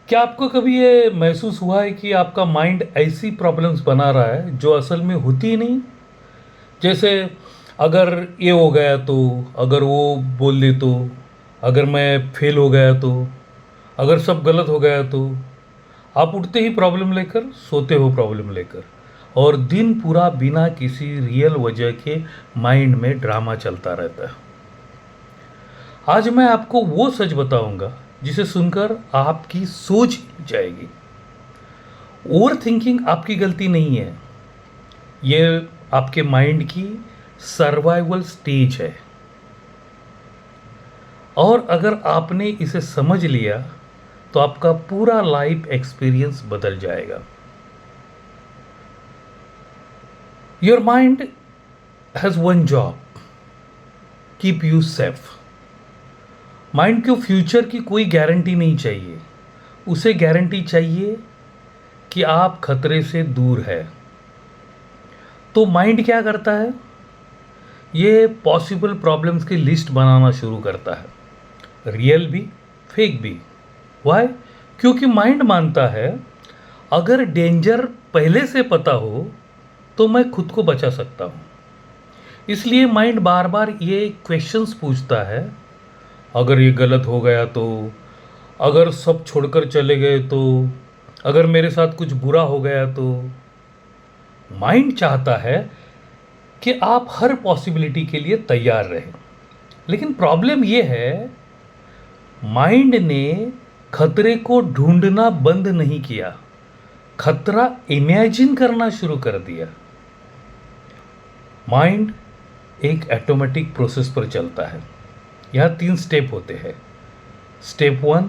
क्या आपको कभी ये महसूस हुआ है कि आपका माइंड ऐसी प्रॉब्लम्स बना रहा है जो असल में होती ही नहीं? जैसे अगर ये हो गया तो, अगर वो बोल दे तो, अगर मैं फेल हो गया तो, अगर सब गलत हो गया तो। आप उठते ही प्रॉब्लम लेकर, सोते हो प्रॉब्लम लेकर, और दिन पूरा बिना किसी रियल वजह के माइंड में ड्रामा चलता रहता है। आज मैं आपको वो सच बताऊंगा जिसे सुनकर आपकी सोच हिल जाएगी। ओवर थिंकिंग आपकी गलती नहीं है, ये आपके माइंड की सर्वाइवल स्टेज है। और अगर आपने इसे समझ लिया तो आपका पूरा लाइफ एक्सपीरियंस बदल जाएगा। Your mind has one job, keep you safe. Mind को फ्यूचर की कोई गारंटी नहीं चाहिए, उसे गारंटी चाहिए कि आप खतरे से दूर है। तो माइंड क्या करता है? ये पॉसिबल प्रॉब्लम्स की लिस्ट बनाना शुरू करता है, रियल भी, फेक भी। वाई? क्योंकि माइंड मानता है अगर डेंजर पहले से पता हो तो मैं खुद को बचा सकता हूँ। इसलिए माइंड बार बार ये क्वेश्चंस पूछता है, अगर ये गलत हो गया तो, अगर सब छोड़कर चले गए तो, अगर मेरे साथ कुछ बुरा हो गया तो। माइंड चाहता है कि आप हर पॉसिबिलिटी के लिए तैयार रहें। लेकिन प्रॉब्लम ये है, माइंड ने खतरे को ढूंढना बंद नहीं किया, खतरा इमेजिन करना शुरू कर दिया। माइंड एक ऑटोमेटिक प्रोसेस पर चलता है। यहाँ 3 स्टेप होते हैं। स्टेप 1,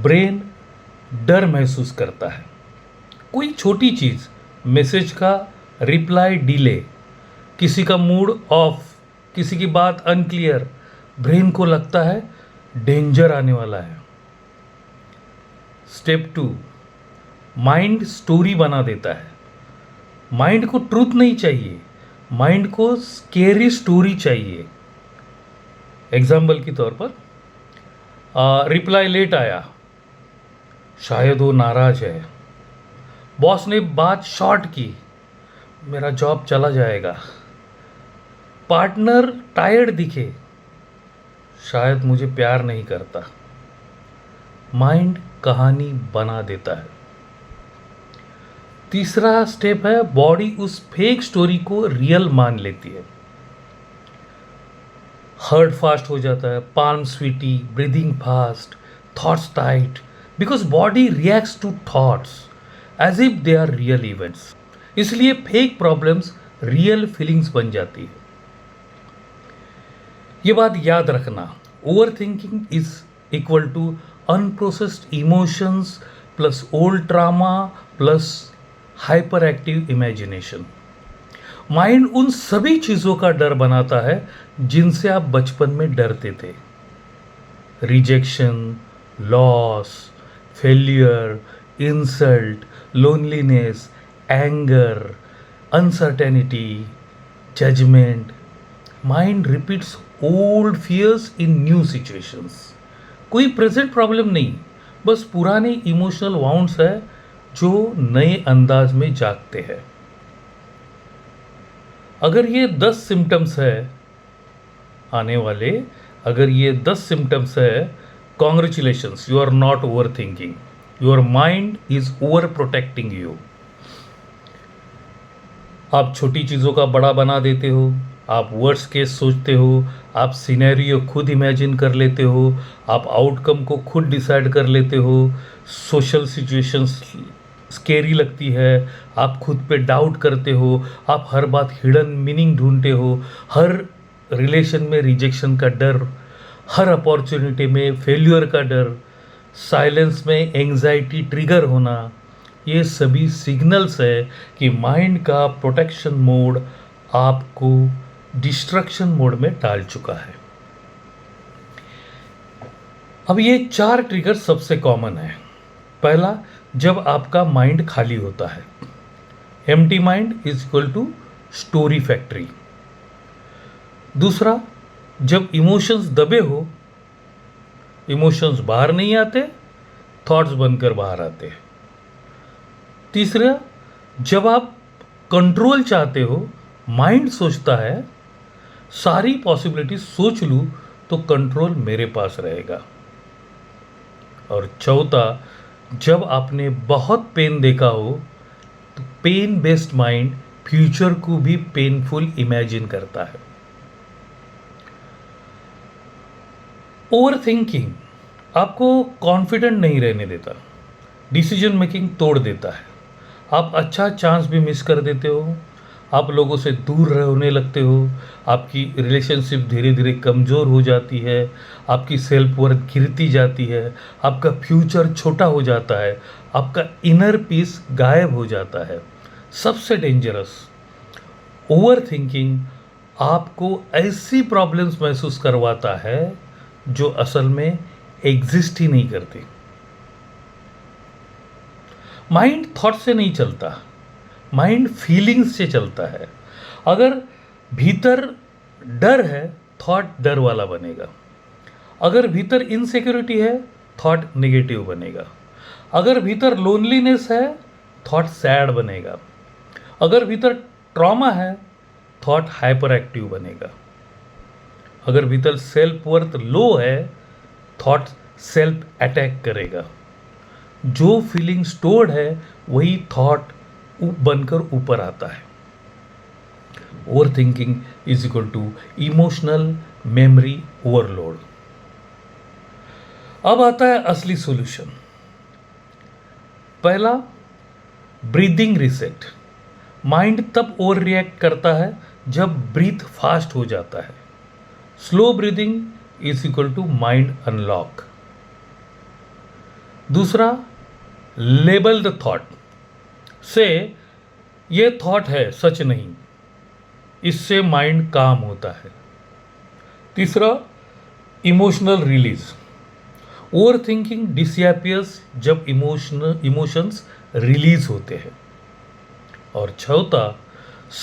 ब्रेन डर महसूस करता है। कोई छोटी चीज़, मैसेज का रिप्लाई डिले, किसी का मूड ऑफ, किसी की बात अनक्लियर, ब्रेन को लगता है डेंजर आने वाला है। स्टेप 2, माइंड स्टोरी बना देता है। माइंड को ट्रूथ नहीं चाहिए, माइंड को स्केरी स्टोरी चाहिए। एग्जाम्पल के तौर पर, रिप्लाई लेट आया, शायद वो नाराज है। बॉस ने बात शॉर्ट की, मेरा जॉब चला जाएगा। पार्टनर टायर्ड दिखे, शायद मुझे प्यार नहीं करता। माइंड कहानी बना देता है। तीसरा स्टेप है, बॉडी उस फेक स्टोरी को रियल मान लेती है। हार्ट फास्ट हो जाता है, palms sweaty, breathing fast, thoughts tight, because body reacts to thoughts as if they are real events. इसलिए फेक प्रॉब्लम्स रियल फीलिंग्स बन जाती है। ये बात याद रखना, overthinking is equal to unprocessed emotions plus old trauma plus hyperactive imagination. Mind उन सभी चीज़ों का डर बनाता है जिनसे आप बचपन में डरते थे। Rejection, loss, failure, insult, loneliness, anger, uncertainty, judgment. Mind repeats old fears in new situations. कोई प्रेजेंट प्रॉब्लम नहीं, बस पुराने इमोशनल वाउंड्स है जो नए अंदाज में जागते हैं। अगर ये 10 सिम्टम्स है आने वाले, अगर ये 10 सिम्टम्स है, congratulations, you are not overthinking, your mind is overprotecting you. आप छोटी चीज़ों का बड़ा बना देते हो, आप वर्स्ट केस सोचते हो, आप सिनेरियो खुद इमेजिन कर लेते हो, आप आउटकम को खुद डिसाइड कर लेते हो, सोशल सिचुएशंस स्केरी लगती है, आप खुद पे डाउट करते हो, आप हर बात हिडन मीनिंग ढूंढते हो, हर रिलेशन में रिजेक्शन का डर, हर अपॉर्चुनिटी में फेल्यूर का डर, साइलेंस में एंजाइटी ट्रिगर होना। ये सभी सिग्नल्स है कि माइंड का प्रोटेक्शन मोड आपको डिस्ट्रक्शन मोड में डाल चुका है। अब ये 4 ट्रिगर सबसे कॉमन है। पहला, जब आपका माइंड खाली होता है, empty mind is equal to story factory. दूसरा, जब इमोशंस दबे हो, इमोशंस बाहर नहीं आते, थॉट्स बनकर बाहर आते हैं। तीसरा, जब आप कंट्रोल चाहते हो, माइंड सोचता है सारी पॉसिबिलिटी सोच लूँ तो कंट्रोल मेरे पास रहेगा। और चौथा, जब आपने बहुत पेन देखा हो तो पेन बेस्ड माइंड फ्यूचर को भी पेनफुल इमेजिन करता है। ओवर थिंकिंग आपको कॉन्फिडेंट नहीं रहने देता, डिसीजन मेकिंग तोड़ देता है। आप अच्छा चांस भी मिस कर देते हो, आप लोगों से दूर रहने लगते हो, आपकी रिलेशनशिप धीरे धीरे कमज़ोर हो जाती है, आपकी सेल्फ वर्थ गिरती जाती है, आपका फ्यूचर छोटा हो जाता है, आपका इनर पीस गायब हो जाता है। सबसे डेंजरस, ओवर थिंकिंग आपको ऐसी प्रॉब्लम्स महसूस करवाता है जो असल में एग्जिस्ट ही नहीं करती। माइंड थॉट से नहीं चलता, माइंड फीलिंग्स से चलता है। अगर भीतर डर है, थॉट डर वाला बनेगा। अगर भीतर इनसिक्योरिटी है, थॉट नेगेटिव बनेगा। अगर भीतर लोनलीनेस है, थॉट सैड बनेगा। अगर भीतर ट्रॉमा है, थॉट हाइपर एक्टिव बनेगा। अगर भीतर सेल्फ वर्थ लो है, थॉट सेल्फ अटैक करेगा। जो फीलिंग स्टोर्ड है वही थॉट बनकर ऊपर आता है। Overthinking is equal to emotional memory overload. अब आता है असली सॉल्यूशन। पहला, ब्रीदिंग रिसेट। माइंड तब ओवर रिएक्ट करता है जब ब्रीथ फास्ट हो जाता है। Slow breathing is equal to mind unlock. दूसरा, लेबल द थॉट से ये थॉट है, सच नहीं। इससे माइंड काम होता है। तीसरा, emotional release. Over thinking disappears जब इमोशंस रिलीज होते हैं। और चौथा,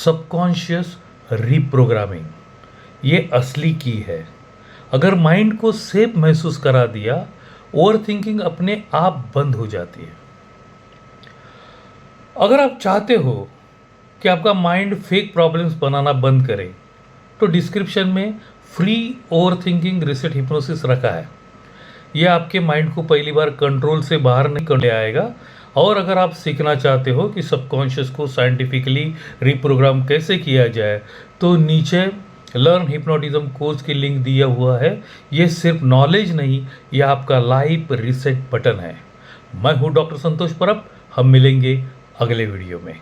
सबकॉन्शियस रिप्रोग्रामिंग। ये असली की है। अगर माइंड को सेफ महसूस करा दिया, ओवर थिंकिंग अपने आप बंद हो जाती है। अगर आप चाहते हो कि आपका माइंड फेक प्रॉब्लम्स बनाना बंद करे तो डिस्क्रिप्शन में free over thinking reset hypnosis रखा है। यह आपके माइंड को पहली बार कंट्रोल से बाहर नहीं ले आएगा। और अगर आप सीखना चाहते हो कि सबकॉन्शियस को साइंटिफिकली रिप्रोग्राम कैसे किया जाए तो नीचे लर्न हिप्नोटिज्म कोर्स की लिंक दिया हुआ है। ये सिर्फ नॉलेज नहीं, यह आपका लाइफ रिसेट बटन है। मैं हूँ डॉक्टर संतोष परब। हम मिलेंगे अगले वीडियो में।